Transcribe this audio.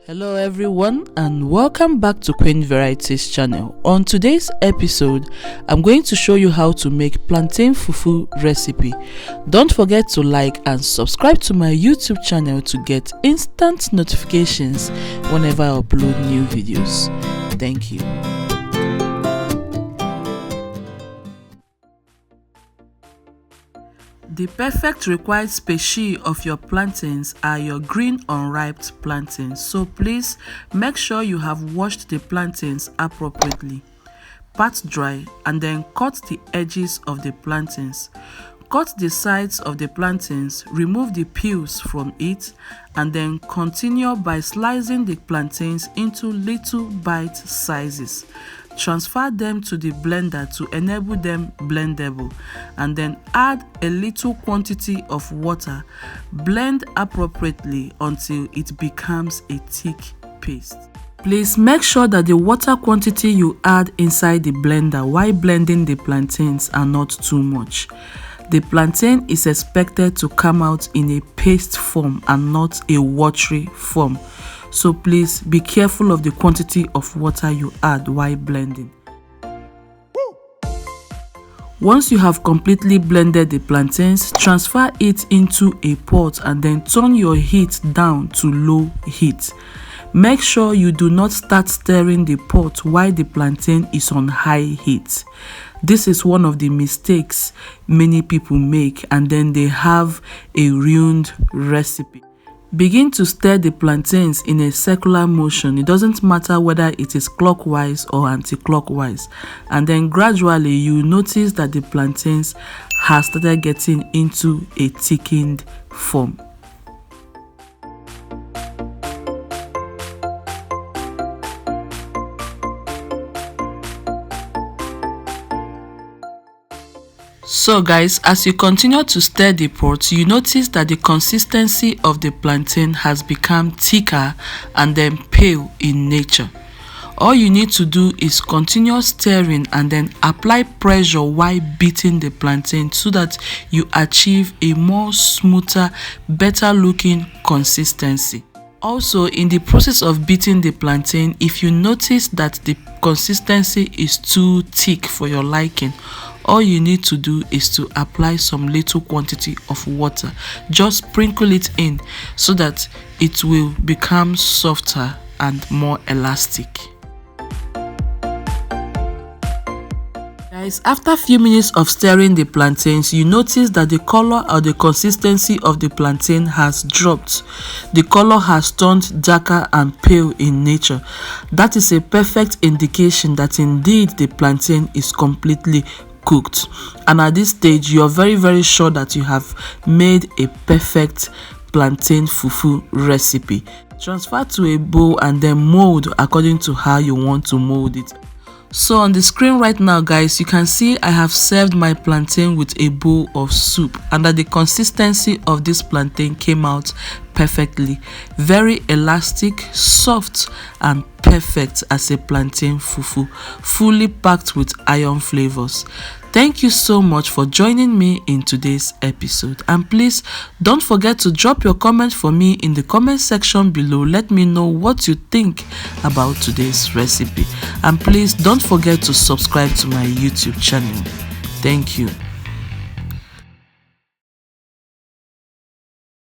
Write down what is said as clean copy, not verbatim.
Hello everyone and welcome back to Queen Varieties channel. On today's episode, I'm going to show you how to make plantain fufu recipe. Don't forget to like and subscribe to my YouTube channel to get instant notifications whenever I upload new videos. Thank you. The perfect required species of your plantains are your green unripe plantains, so please make sure you have washed the plantains appropriately. Pat dry and then cut the edges of the plantains. Cut the sides of the plantains, remove the peels from it, and then continue by slicing the plantains into little bite sizes. Transfer them to the blender to enable them blendable, and then add a little quantity of water. Blend appropriately until it becomes a thick paste. Please make sure that the water quantity you add inside the blender while blending the plantains are not too much. The plantain is expected to come out in a paste form and not a watery form. So please be careful of the quantity of water you add while blending. Once you have completely blended the plantains, transfer it into a pot and then turn your heat down to low heat. Make sure you do not start stirring the pot while the plantain is on high heat. This is one of the mistakes many people make, and then they have a ruined recipe. Begin to stir the plantains in a circular motion. It doesn't matter whether it is clockwise or anti-clockwise. And then gradually you notice that the plantains have started getting into a thickened form. So guys, as you continue to stir the pot, you notice that the consistency of the plantain has become thicker and then pale in nature. All you need to do is continue stirring and then apply pressure while beating the plantain so that you achieve a more smoother, better looking consistency. Also, in the process of beating the plantain, if you notice that the consistency is too thick for your liking, all you need to do is to apply some little quantity of water. Just sprinkle it in so that it will become softer and more elastic. Guys, after a few minutes of stirring the plantains, you notice that the color or the consistency of the plantain has dropped. The color has turned darker and pale in nature. That is a perfect indication that indeed the plantain is completely cooked, and at this stage you are very sure that you have made a perfect plantain fufu recipe. Transfer to a bowl and then mold according to how you want to mold it. So on the screen right now guys, you can see I have served my plantain with a bowl of soup, and that the consistency of this plantain came out perfectly. Very elastic, soft and perfect as a plantain fufu, fully packed with iron flavors. Thank you so much for joining me in today's episode, and please don't forget to drop your comment for me in the comment section below. Let me know what you think about today's recipe, and please don't forget to subscribe to my YouTube channel. Thank you.